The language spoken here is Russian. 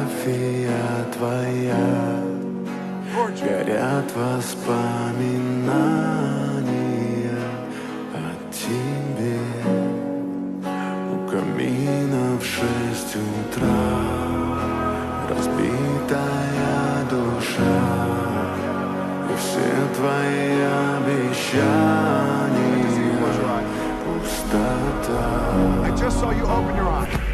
фотография твоя, горят воспоминания о тебе. У камина в 6 утра разбитая душа, и все твои обещания пустота. I just saw you open your eyes.